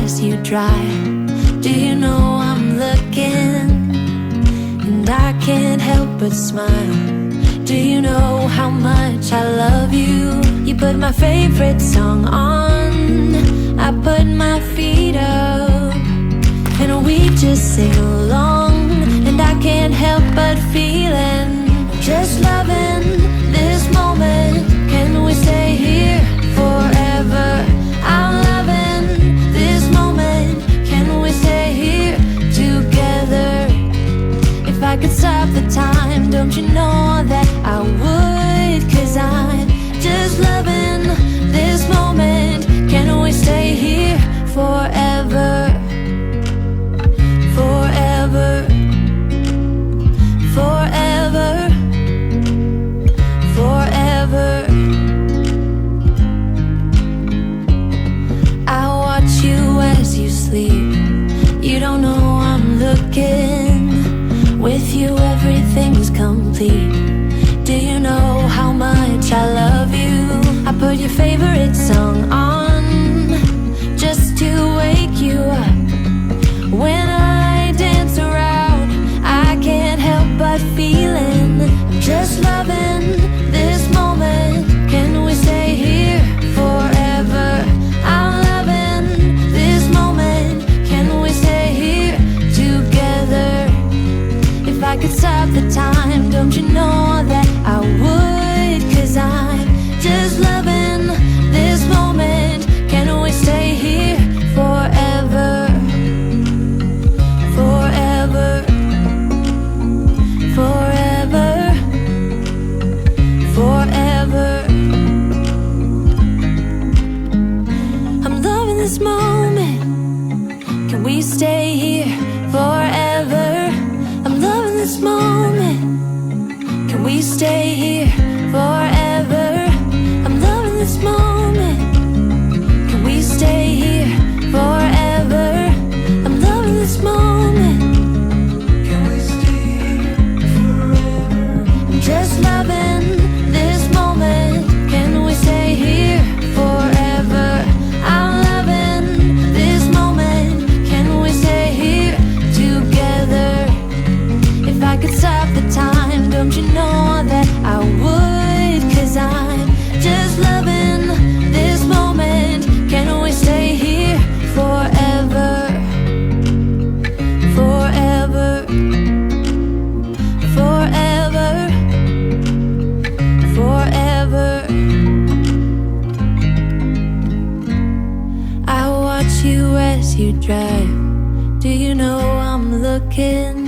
as you drive. Do you know I'm looking? And I can't help but smile. Do you know how much I love you? You put my favorite song on, I put my feet up, and we just sing along. And I can't help but feeling, just loving this moment. Can we stay here forever? I'm loving this moment. Can we stay here together? If I could stop the time, don't you know that I would? 'Cause I'm just loving this moment. Can we stay here forever? Forever, forever, forever. I watch you as you sleep. You don't know I'm looking. With you everything's complete. Do you know how much I love you? I put your favorite song on, just to wake you up. When I dance around, I can't help but feeling, I'm just loving this moment. Can we stay here forever? I'm loving this moment. Can we stay here together? If I could stop the time, don't you know that I would? 'Cause I'm just loving this moment. Can we stay here forever? Forever, forever, forever. I'm loving this moment. Can we stay here forever? I'm loving this moment. Can we stay here forever? I'm loving this moment. Can we stay here forever? I'm loving this moment. Can we stay here forever? I'm just loving this moment. Can we stay here forever? I'm loving this moment. Can we stay here together? If I could stop the time, don't you know that I would? 'Cause I'm just loving this moment. Can we stay here forever? Forever, forever, forever. I watch you as you drive. Do you know I'm looking?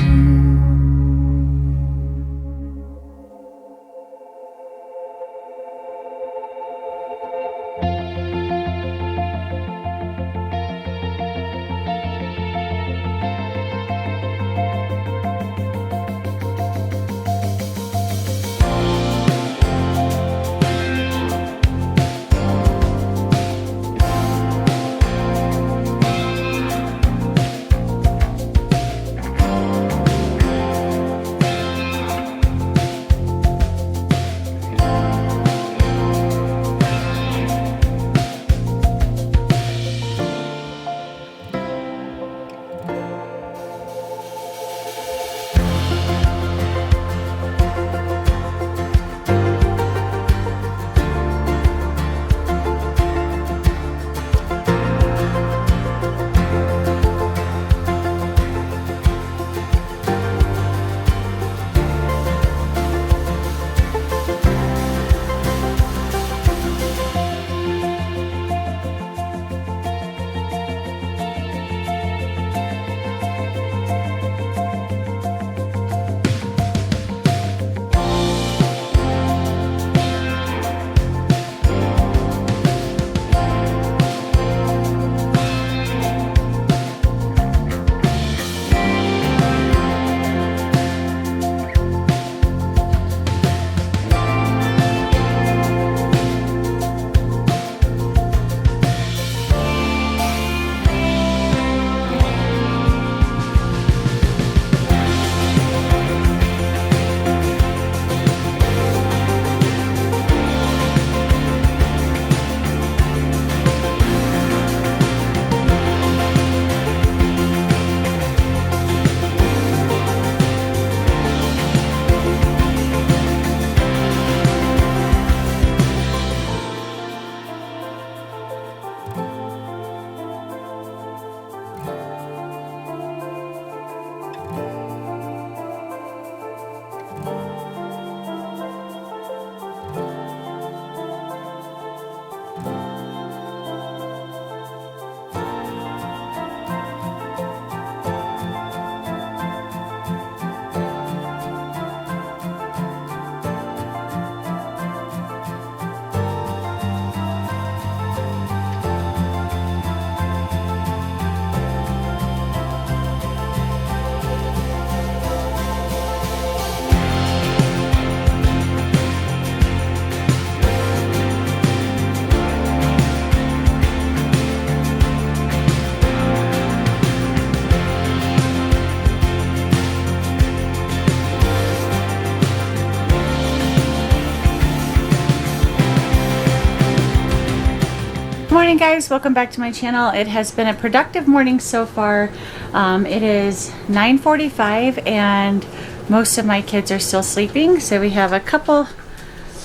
Morning guys, welcome back to my channel. It has been a productive morning so far. It is 9:45 and most of my kids are still sleeping, so we have a couple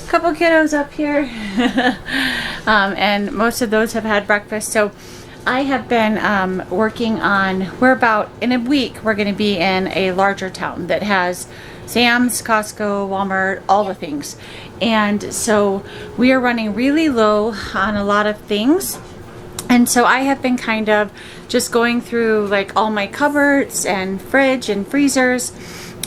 kiddos up here and most of those have had breakfast. So I have been working on, in a week we're going to be in a larger town that has Sam's, Costco, Walmart, all the things. And so we are running really low on a lot of things. And so I have been kind of just going through like all my cupboards and fridge and freezers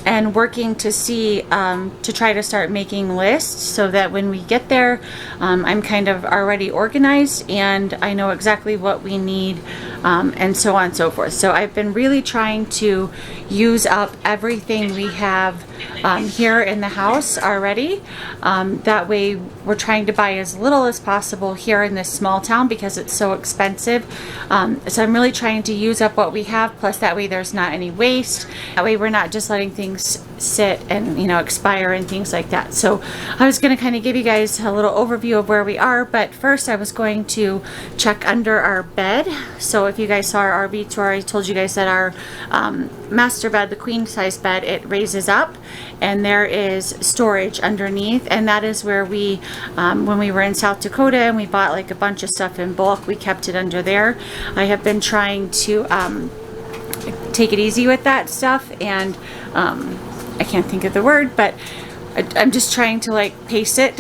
and working to see, to try to start making lists so that when we get there, I'm kind of already organized and I know exactly what we need, and so on and so forth. So I've been really trying to use up everything we have here in the house already. That way we're trying to buy as little as possible here in this small town because it's so expensive. So I'm really trying to use up what we have, plus that way there's not any waste. That way we're not just letting things sit and, you know, expire and things like that. So I was going to kind of give you guys a little overview of where we are, but first I was going to check under our bed. So if you guys saw our RV tour, I told you guys that our master bed, the queen size bed, it raises up and there is storage underneath, and that is where we when we were in South Dakota and we bought like a bunch of stuff in bulk, we kept it under there. I have been trying to take it easy with that stuff, and I can't think of the word, but I'm just trying to like pace it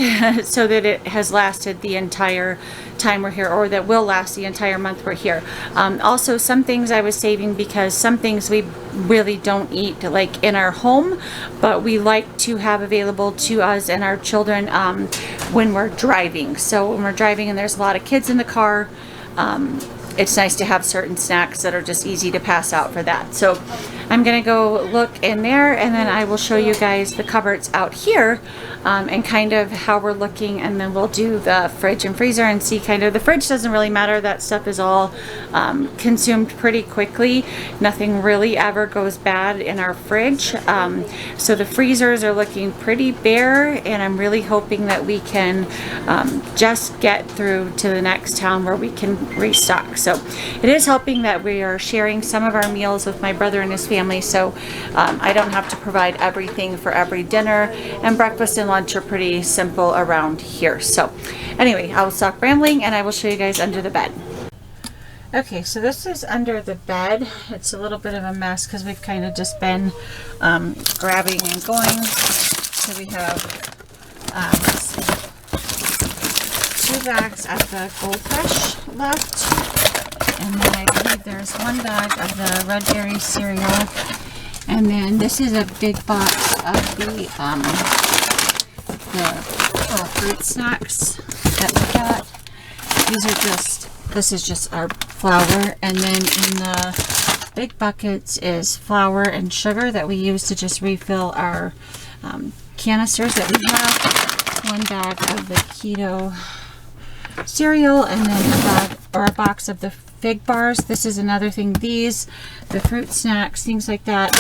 so that it has lasted the entire time we're here, or that will last the entire month we're here. Also, some things I was saving because some things we really don't eat like in our home, but we like to have available to us and our children when we're driving. So when we're driving and there's a lot of kids in the car, it's nice to have certain snacks that are just easy to pass out for that. So I'm gonna go look in there and then I will show you guys the cupboards out here, and kind of how we're looking, and then we'll do the fridge and freezer and see kind of, the fridge doesn't really matter, that stuff is all consumed pretty quickly. Nothing really ever goes bad in our fridge. So the freezers are looking pretty bare, and I'm really hoping that we can just get through to the next town where we can restock. So it is helping that we are sharing some of our meals with my brother and his family, so I don't have to provide everything for every dinner, and breakfast and lunch are pretty simple around here. So anyway, I will stop rambling and I will show you guys under the bed. Okay, so this is under the bed. It's a little bit of a mess because we've kind of just been grabbing and going. So we have 2 bags of the goldfish left, and then I believe there's 1 bag of the red berry cereal, and then this is a big box of the fruit snacks that we got. This is just our flour, and then in the big buckets is flour and sugar that we use to just refill our canisters that we have. 1 bag of the keto cereal, and then a box of the fig bars. This is another thing. The fruit snacks, things like that.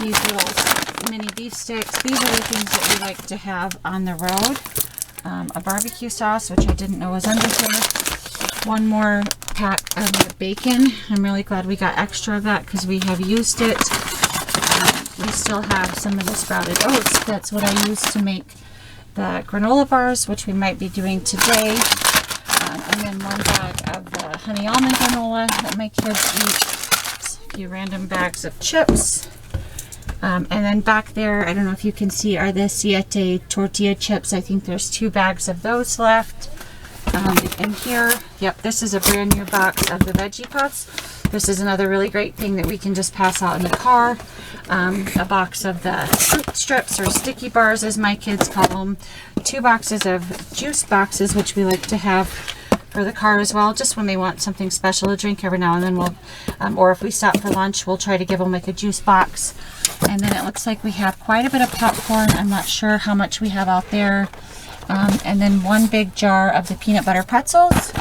These little mini beef sticks. These are the things that we like to have on the road. A barbecue sauce, which I didn't know was under here. 1 more pack of the bacon. I'm really glad we got extra of that because we have used it. We still have some of the sprouted oats. That's what I use to make the granola bars, which we might be doing today. And then 1 bag of the honey almond granola that my kids eat. A few random bags of chips. And then back there, I don't know if you can see, are the Siete tortilla chips. I think there's 2 bags of those left. And here, yep, this is a brand new box of the veggie puffs. This is another really great thing that we can just pass out in the car. A box of the fruit strips, or sticky bars as my kids call them. 2 boxes of juice boxes, which we like to have for the car as well, just when they want something special to drink every now and then. We'll, or if we stop for lunch, we'll try to give them like a juice box. And then it looks like we have quite a bit of popcorn. I'm not sure how much we have out there. And then 1 big jar of the peanut butter pretzels,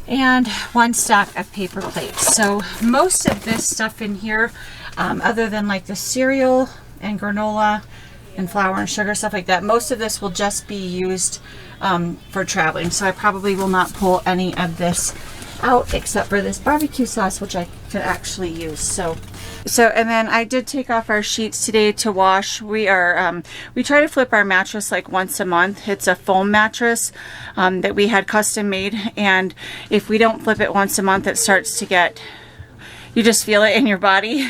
and 1 stack of paper plates. So most of this stuff in here, other than like the cereal and granola and flour and sugar, stuff like that. Most of this will just be used for traveling, so I probably will not pull any of this out except for this barbecue sauce, which I could actually use. So and then I did take off our sheets today to wash. We try to flip our mattress like once a month. It's a foam mattress that we had custom made, and if we don't flip it once a month, it starts to get, you just feel it in your body.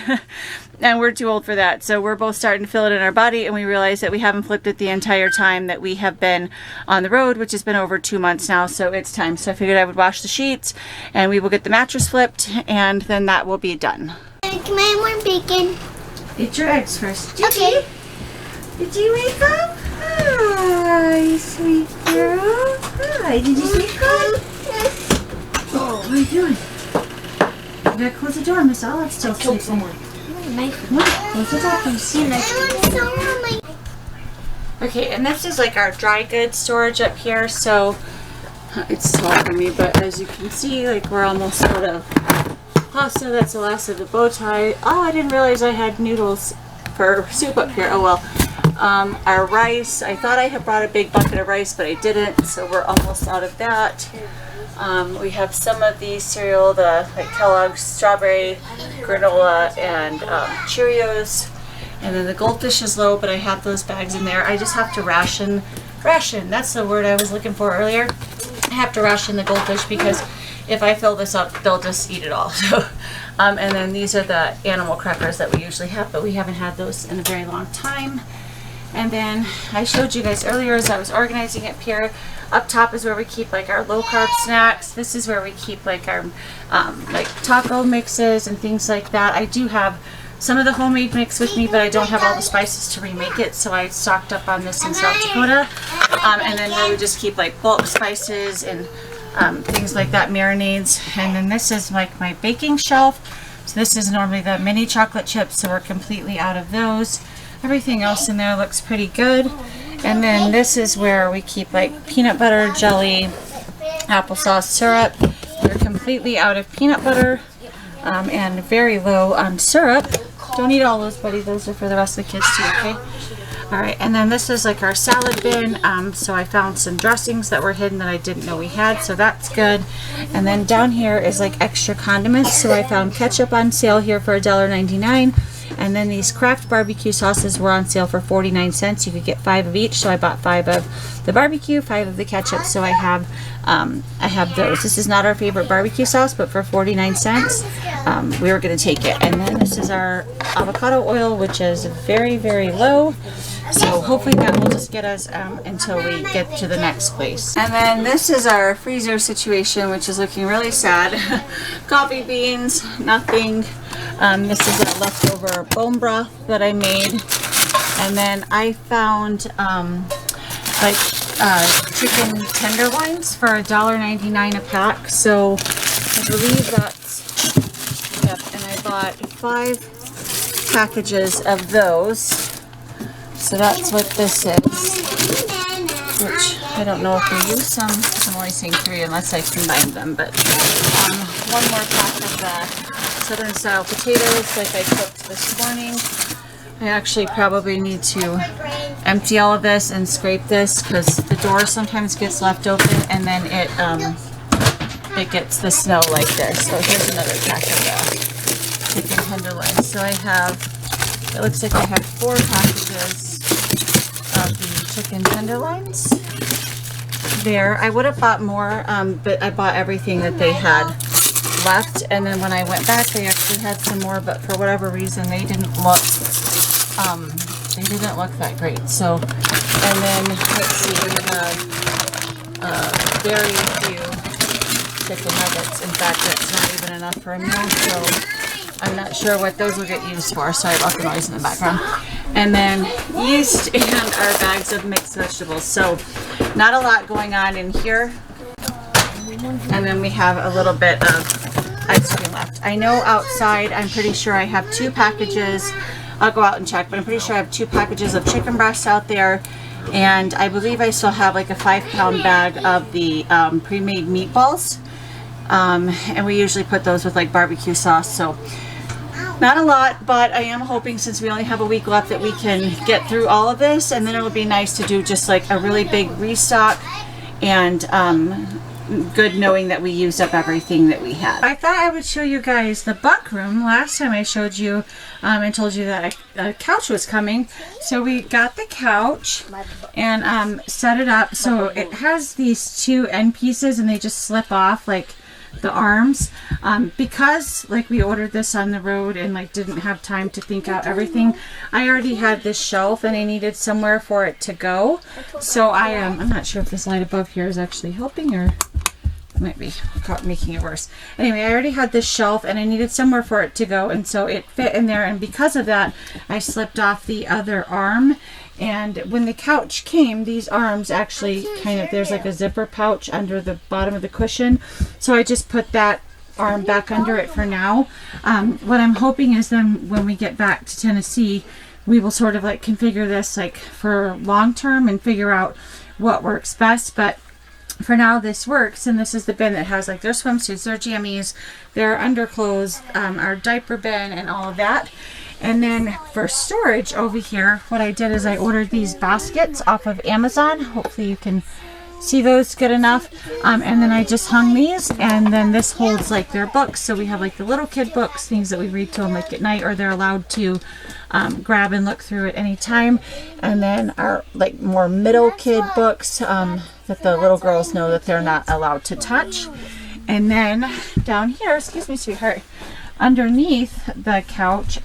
And we're too old for that, so we're both starting to feel it in our body, and we realize that we haven't flipped it the entire time that we have been on the road, which has been over 2 months now, so it's time. So I figured I would wash the sheets, and we will get the mattress flipped, and then that will be done. Can I have more bacon? Eat your eggs first. Okay. Did you wake up? Hi, sweet girl. Hi, did you sleep good? Oh, what are you doing? You gotta close the door, Miss Olive still sleeping. Come on, close the door. Can see Okay, and this is like our dry goods storage up here, so it's tall for me, but as you can see, like we're almost out of pasta. That's the last of the bow tie. Oh, I didn't realize I had noodles for soup up here. Oh well. Our rice, I thought I had brought a big bucket of rice, but I didn't, so we're almost out of that. We have some of the cereal, the like Kellogg's strawberry granola and Cheerios, and then the goldfish is low, but I have those bags in there. I just have to ration, that's the word I was looking for earlier. I have to ration the goldfish because if I fill this up, they'll just eat it all. So, and then these are the animal crackers that we usually have, but we haven't had those in a very long time. And then I showed you guys earlier as I was organizing it here. Up top is where we keep like our low carb snacks. This is where we keep like our like taco mixes and things like that. I do have some of the homemade mix with me, but I don't have all the spices to remake it, so I stocked up on this in South Dakota. And then where we just keep like bulk spices and things like that, marinades. And then this is like my baking shelf. So this is normally the mini chocolate chips, so we're completely out of those. Everything else in there looks pretty good. And then this is where we keep like peanut butter, jelly, applesauce, syrup. We're completely out of peanut butter and very low on syrup. Don't eat all those, buddy. Those are for the rest of the kids too, okay? All right, and then this is like our salad bin. So I found some dressings that were hidden that I didn't know we had, so that's good. And then down here is like extra condiments. So I found ketchup on sale here for $1.99. And then these Kraft barbecue sauces were on sale for 49 cents. You could get 5 of each, so I bought 5 of the barbecue, 5 of the ketchup. So I have those. This is not our favorite barbecue sauce, but for 49 cents, we were going to take it. And then this is our avocado oil, which is very, very low. So hopefully that will just get us until we get to the next place. And then this is our freezer situation, which is looking really sad. Coffee beans, nothing. This is a leftover bone broth that I made. And then I found chicken tenderloins for $1.99 a pack. So I believe that's, yep, and I bought 5 packages of those. So that's what this is, which I don't know if we use some. I'm only saying 3 unless I combine them, but 1 more pack of the Southern style potatoes like I cooked this morning. I actually probably need to empty all of this and scrape this because the door sometimes gets left open and then it gets the smell like this. So here's another pack of the chicken tenderloins. So I have, it looks like I have 4 packages of the chicken tenderloins there. I would have bought more, but I bought everything that they had left, and then when I went back they actually had some more, but for whatever reason they didn't look that great. So, and then let's see, we have very few chicken nuggets. In fact, it's not even enough for a meal, so I'm not sure what those will get used for. Sorry about the noise in the background. And then yeast and our bags of mixed vegetables. So not a lot going on in here. And then we have a little bit of ice cream left. I know outside, I'm pretty sure I have 2 packages. I'll go out and check, but I'm pretty sure I have 2 packages of chicken breasts out there. And I believe I still have like a 5-pound bag of the pre-made meatballs. And we usually put those with like barbecue sauce. So Not a lot, but I am hoping since we only have a week left that we can get through all of this, and then it will be nice to do just like a really big restock and good knowing that we used up everything that we had. I thought I would show you guys the bunk room. Last time I showed you and told you that a couch was coming. So we got the couch and set it up. So it has these two end pieces and they just slip off like the arms. Because like we ordered this on the road and like didn't have time to think out everything, I already had this shelf and I needed somewhere for it to go. So I'm not sure if this light above here is actually helping or might be making it worse. Anyway, I already had this shelf and I needed somewhere for it to go, and so it fit in there, and because of that I slipped off the other arm. And when the couch came, these arms actually kind of, there's like a zipper pouch under the bottom of the cushion, so I just put that arm back under it for now. What I'm hoping is then when we get back to Tennessee, we will sort of like configure this like for long term and figure out what works best. But for now this works, and this is the bin that has like their swimsuits, their jammies, their underclothes, our diaper bin and all of that. And then for storage over here, what I did is I ordered these baskets off of Amazon. Hopefully you can see those good enough. And then I just hung these, and then this holds like their books. So we have like the little kid books, things that we read to them like at night, or they're allowed to grab and look through at any time. And then our like more middle kid books that the little girls know that they're not allowed to touch. And then down here, excuse me, sweetheart, underneath the couch,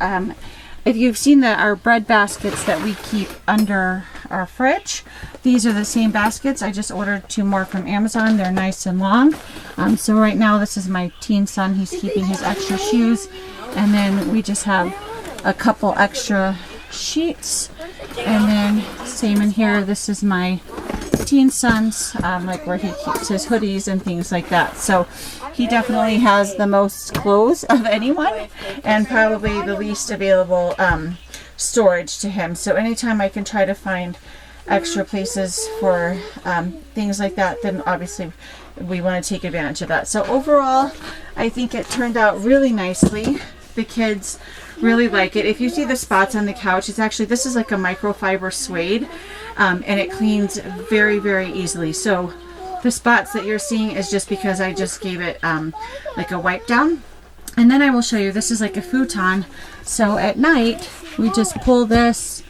if you've seen our bread baskets that we keep under our fridge, these are the same baskets. I just ordered 2 more from Amazon. They're nice and long. So right now this is my teen son. He's keeping his extra shoes. And then we just have a couple extra sheets. And then same in here, this is my teen son's, like where he keeps his hoodies and things like that. So he definitely has the most clothes of anyone and probably the least available storage to him. So anytime I can try to find extra places for things like that, then obviously we want to take advantage of that. So overall, I think it turned out really nicely. The kids really like it. If you see the spots on the couch, it's actually, this is like a microfiber suede, and it cleans very, very easily. So the spots that you're seeing is just because I just gave it like a wipe down. And then I will show you, this is like a futon. So at night, we just pull this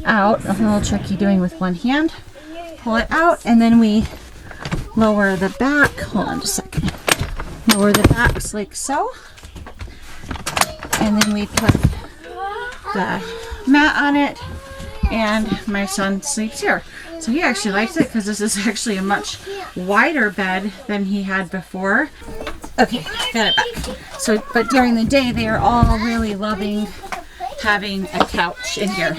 out, a little tricky doing with one hand, pull it out, and then we lower the back, hold on just a second, lower the backs like so. And then we put the mat on it, and my son sleeps here. So he actually likes it because this is actually a much wider bed than he had before. Okay, got it back. So, but during the day, they are all really loving having a couch in here.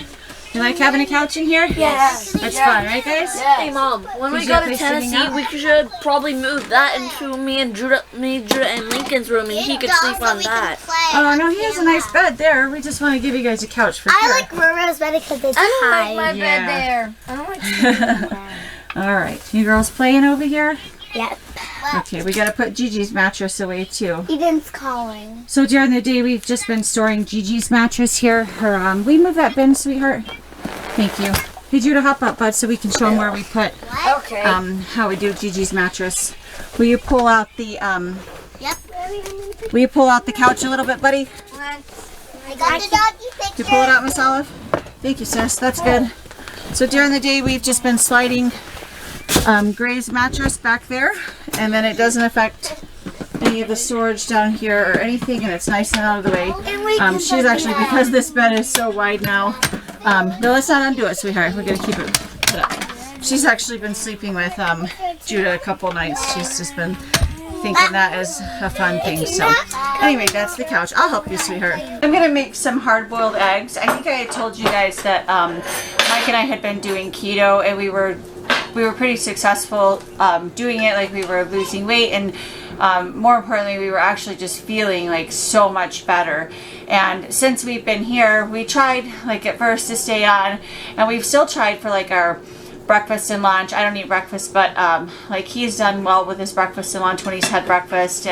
You like having a couch in here? Yes. That's fun, right guys? Yes. Hey Mom, when we go to Tennessee, we should probably move that into me, Judah and Lincoln's room, and he could sleep on that. Oh no, he has a nice bed there. We just want to give you guys a couch for sure. I like Roro's bed because it's high. I don't like my bed there. I don't like sleeping there. All right, you girls playing over here? Yep. Okay, we gotta put Gigi's mattress away too. Eden's calling. So during the day, we've just been storing Gigi's mattress here. Her, we move that bin, sweetheart? Thank you. Hey Judah, hop up, bud, so we can show them where we put, Okay. how we do Gigi's mattress. Will you pull out the, Yep. will you pull out the couch a little bit, buddy? I got the doggy picture. You pull it out, Miss Olive? Thank you, sis. That's good. So during the day, we've just been sliding Gray's mattress back there, and then it doesn't affect any of the storage down here or anything, and it's nice and out of the way. She's actually, because this bed is so wide now, no, let's not undo it, sweetheart. We're gonna keep it put up. She's actually been sleeping with Judah a couple nights. She's just been thinking that is a fun thing. So anyway, that's the couch. I'll help you, sweetheart. I'm gonna make some hard-boiled eggs. I think I had told you guys that Mike and I had been doing keto, and we were pretty successful doing it. Like, we were losing weight, and more importantly, we were actually just feeling like so much better. And since we've been here, we tried like at first to stay on, and we've still tried for like our breakfast and lunch. I don't eat breakfast, but like he's done well with his breakfast and lunch when he's had breakfast.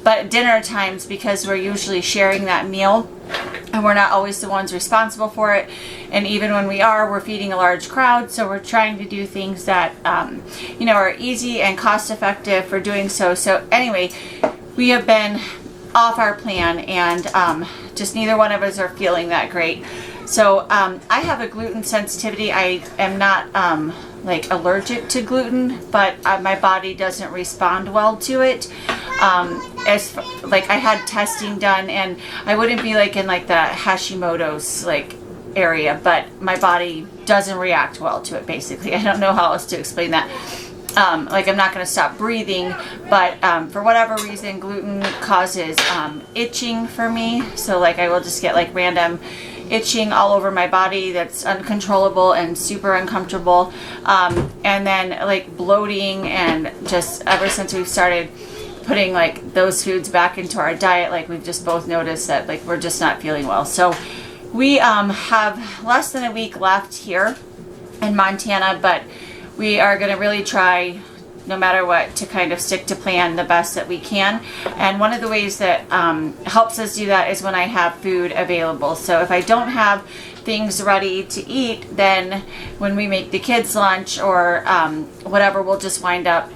But dinner times, because we're usually sharing that meal and we're not always the ones responsible for it, and even when we are, we're feeding a large crowd, so we're trying to do things that you know, are easy and cost effective for doing so. So anyway, we have been off our plan, and just neither one of us are feeling that great. So I have a gluten sensitivity. I am not like allergic to gluten, but my body doesn't respond well to it. Like I had testing done, and I wouldn't be like in like the Hashimoto's like area, but my body doesn't react well to it, basically. I don't know how else to explain that. Like I'm not going to stop breathing, but for whatever reason, gluten causes itching for me. So like I will just get like random itching all over my body that's uncontrollable and super uncomfortable. And then like bloating, and just ever since we've started putting like those foods back into our diet, like we've just both noticed that like we're just not feeling well. So we have less than a week left here in Montana, but we are going to really try, no matter what, to kind of stick to plan the best that we can. And one of the ways that helps us do that is when I have food available. So if I don't have things ready to eat, then when we make the kids lunch or whatever, we'll just wind up,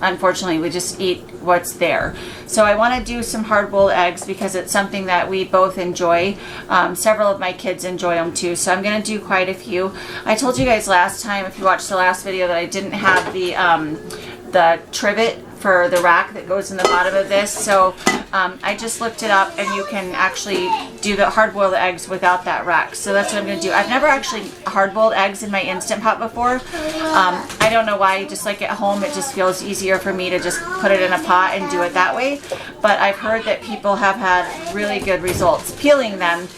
unfortunately, we just eat what's there. So I want to do some hard-boiled eggs because it's something that we both enjoy. Several of my kids enjoy them too, so I'm going to do quite a few. I told you guys last time, if you watched the last video, that I didn't have the trivet for the rack that goes in the bottom of this. So I just looked it up, and you can actually do the hard-boiled eggs without that rack. So that's what I'm going to do. I've never actually hard-boiled eggs in my Instant Pot before. I don't know why. Just like at home, it just feels easier for me to just put it in a pot and do it that way. But I've heard that people have had really good results peeling them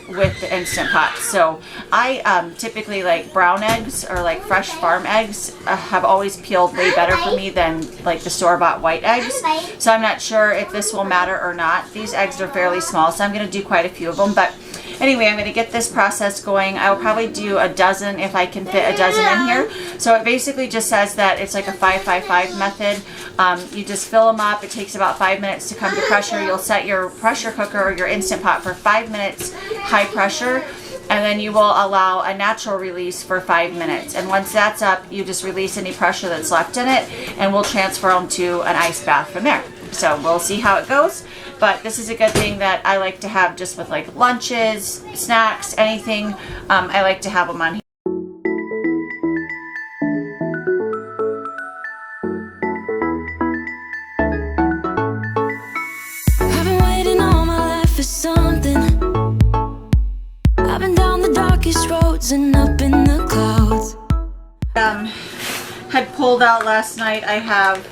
with the Instant Pot. So I typically like brown eggs or like fresh farm eggs have always peeled way better for me than like the store-bought white eggs. So I'm not sure if this will matter or not. These eggs are fairly small, so I'm going to do quite a few of them. But anyway, I'm going to get this process going. I will probably do a dozen if I can fit a dozen in here. So it basically just says that it's like a 5-5-5 method. You just fill them up. It takes about 5 minutes to come to pressure. You'll set your pressure cooker or your Instant Pot for 5 minutes high pressure, and then you will allow a natural release for 5 minutes. And once that's up, you just release any pressure that's left in it, and we'll transfer them to an ice bath from there. So we'll see how it goes. But this is a good thing that I like to have just with like lunches, snacks, anything. I like to have them on here. I've been waiting all my life for something. I've been down the darkest roads and up in the clouds. Had pulled out last night. I have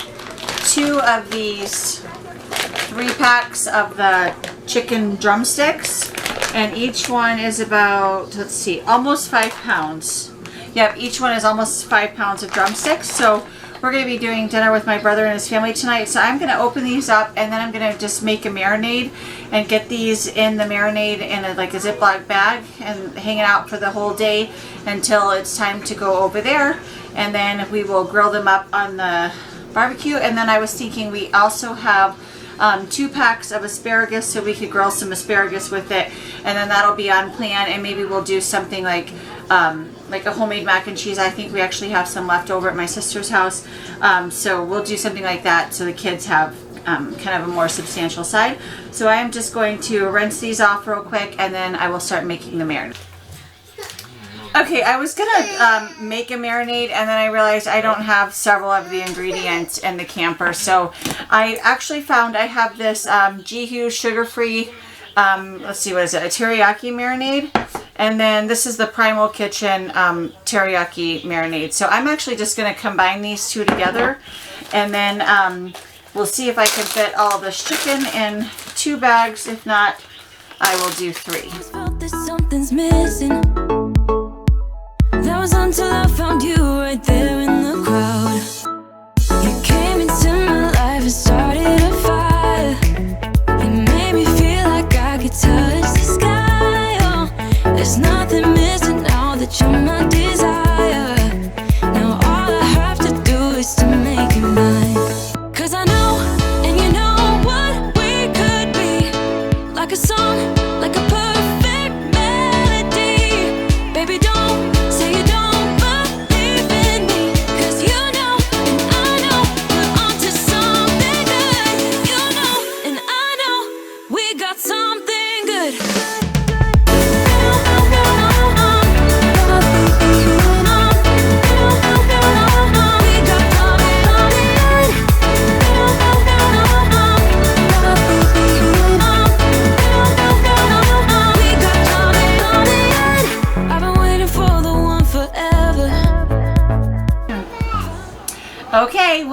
2 of these 3-packs of the chicken drumsticks, and each one is about, let's see, almost 5 pounds. Yep, each one is almost 5 pounds of drumsticks. So we're going to be doing dinner with my brother and his family tonight. So I'm going to open these up, and then I'm going to just make a marinade and get these in the marinade in like a Ziploc bag and hang it out for the whole day until it's time to go over there. And then we will grill them up on the barbecue. And then I was thinking we also have 2 packs of asparagus, so we could grill some asparagus with it, and then that'll be on plan. And maybe we'll do something like a homemade mac and cheese. I think we actually have some left over at my sister's house, so we'll do something like that so the kids have kind of a more substantial side. So I am just going to rinse these off real quick, and then I will start making the marinade. Okay, I was gonna make a marinade, and then I realized I don't have several of the ingredients in the camper. So I actually found I have this Jihu sugar-free, let's see, what is it, a teriyaki marinade. And then this is the Primal Kitchen teriyaki marinade. So I'm actually just gonna combine these 2 together, and then we'll see if I can fit all of this chicken in 2 bags. If not, I will do 3. Felt that something's missing. That was until I found you right there in the crowd. You came into my life and started a fire. You made me feel like I could touch the sky. Oh, there's nothing missing now that you're my desire.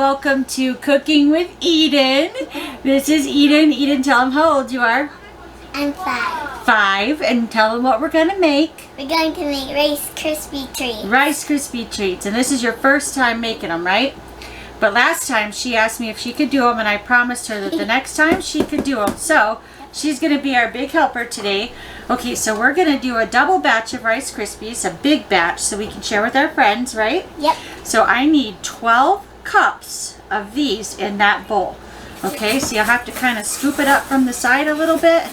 welcome to Cooking with Eden. This is Eden. Eden, tell them how old you are. I'm 5. 5, and tell them what we're going to make. We're going to make Rice Krispie treats. Rice Krispie treats, and this is your first time making them, right? But last time she asked me if she could do them, and I promised her that the next time she could do them. So she's going to be our big helper today. Okay, so we're going to do a double batch of Rice Krispies, a big batch, so we can share with our friends, right? Yep. So I need 12 cups of these in that bowl. Okay, so you'll have to kind of scoop it up from the side a little bit.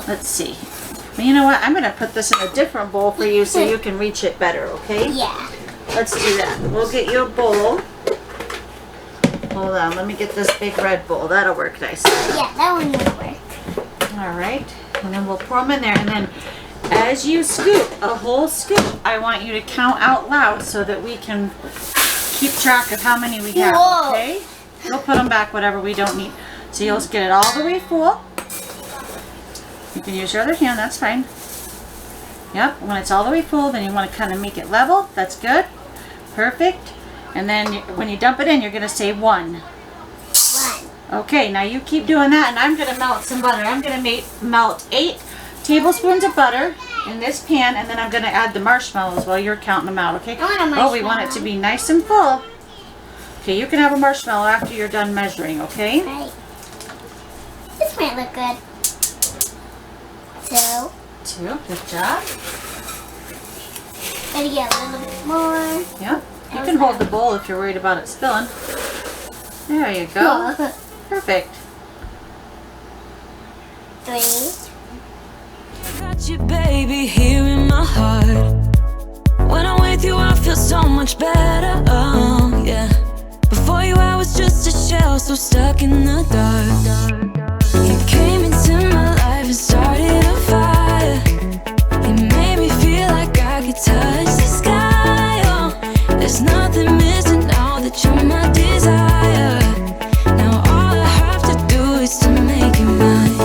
Let's see. Well, you know what? I'm going to put this in a different bowl for you so you can reach it better, okay? Yeah. Let's do that. We'll get you a bowl. Hold on, let me get this big red bowl. That'll work nice. Yeah, that one will work. All right, and then we'll pour them in there. And then as you scoop, a whole scoop, I want you to count out loud so that we can keep track of how many we have, Whoa. okay? We'll put them back, whatever we don't need. So you'll get it all the way full. You can use your other hand, that's fine. Yep, when it's all the way full, then you want to kind of make it level. That's good. Perfect. And then when you dump it in, you're going to say 1. 1. Okay, now you keep doing that, and I'm going to melt some butter. I'm going to melt 8 tablespoons of butter in this pan, and then I'm going to add the marshmallows while you're counting them out, okay? I want a Oh, we want it to marshmallow. be nice and full. Okay, you can have a marshmallow after you're done measuring, okay? Right. This might look good. 2. 2, good job. Gotta get a little bit more. Yep. You can hold the bowl if you're worried about it spilling. There you go. Perfect. 3. Got you, baby, here in my heart. When I'm with you, I feel so much better. Oh, yeah. Before you, I was just a shell, so stuck in the dark. You came into my life and started a fire. You made me feel like I could touch the sky. Oh, there's nothing missing now that you're my desire. Now all I have to do is to make you mine.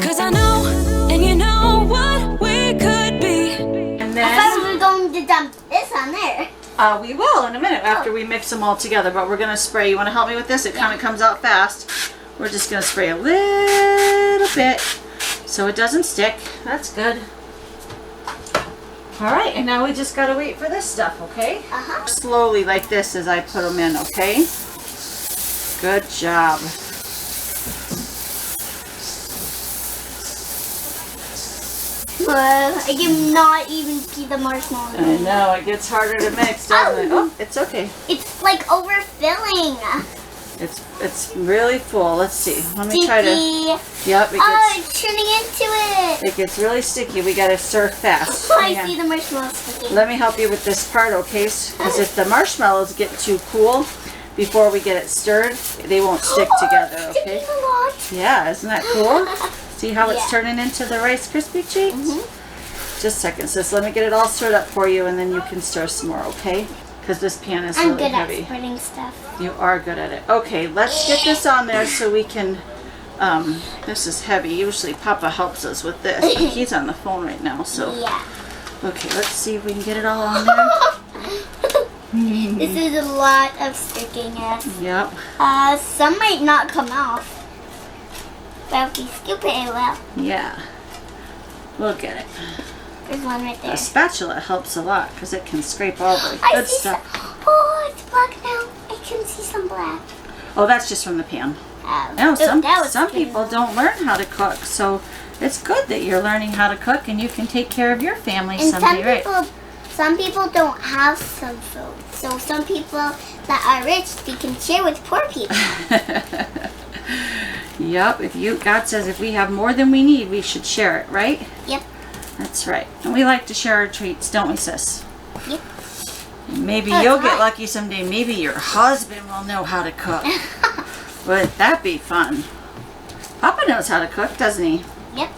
'Cause I know, and you know what we could be. And I thought then we were going to dump this on there. we will in a minute after we mix them all together, but we're going to spray. You want to help me with this? It kind of comes out fast. We're just going to spray a little bit so it doesn't stick. That's good. All right, and now we just got to wait for this stuff, okay? Uh-huh. Slowly like this as I put them in, okay? Good job. I can not even see the marshmallows. I know, it gets harder to mix, doesn't it? Oh, it's okay. It's like overfilling. It's really full. Let's see. Let me try to. Sticky. Yep, Oh, it's turning into it. it gets really sticky. We gotta stir fast. I Hang on. see the marshmallows sticking. Let me help you with this part, okay? Because if the marshmallows get too cool before we get it stirred, they won't stick together, Oh, it's okay? sticking a lot. Yeah, isn't that cool? See how it's Yeah. turning into the Rice Krispie treats? Just a second, sis. Let me get it all stirred up for you, and then you can stir some more, okay? Because this pan is I'm really good heavy. at spreading stuff. You are good at it. Okay, let's get this on there so we can, this is heavy. Usually Papa helps us with this, but he's on the phone right now, so. Yeah. Okay, let's see if we can get it all on there. This is a lot of stickiness. Yep. Some might not come off. But if we scoop it, it will. Yeah. We'll get it. There's one right there. A spatula helps a lot because it can scrape all the I good see stuff. Oh, it's black now. I can see some black. Oh, that's just from the pan. Oh, No, some that was good. people don't learn how to cook, so it's good that you're learning how to cook and you can take care of your family And someday, some people don't have some food. So some people that are rich, they can share with poor people. right? Yep. God says if we have more than we need, we should share it, right? Yep. That's right. And we like to share our treats, don't we, sis? Yep. Maybe Oh, you'll it's get hot. lucky someday. Maybe your husband will know how to cook. Wouldn't that be fun? Papa knows how to cook, doesn't he? Yep.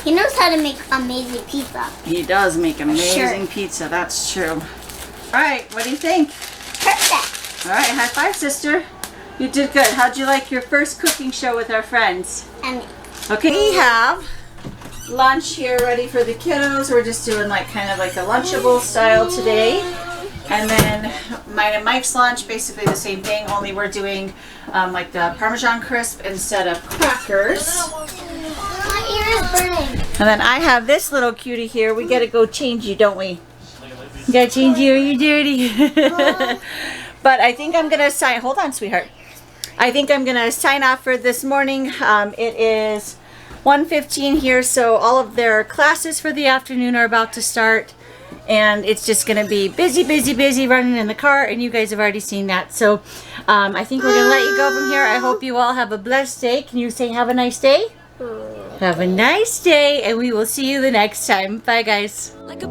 He knows how to make amazing pizza. He does make amazing Sure. pizza, that's true. All right, what do you think? Perfect. All right, high five, sister. You did good. How'd you like your first cooking show with our friends? And Okay, we have lunch here ready for the kiddos. We're just doing like kind of like a Lunchable style today. And then mine and Mike's lunch, basically the same thing, only we're doing like the Parmesan crisp instead of crackers. My ear is burning. And then I have this little cutie here. We gotta go change you, don't we? Gotta change you, you dirty. But I think I'm gonna sign, hold on, sweetheart. I think I'm gonna sign off for this morning. It is 1:15 here, so all of their classes for the afternoon are about to start. And it's just gonna be busy, busy, busy running in the car, and you guys have already seen that. So I think we're gonna let you go from here. I hope you all have a blessed day. Can you say have a nice day? Have a nice day, and we will see you the next time. Bye, guys. like a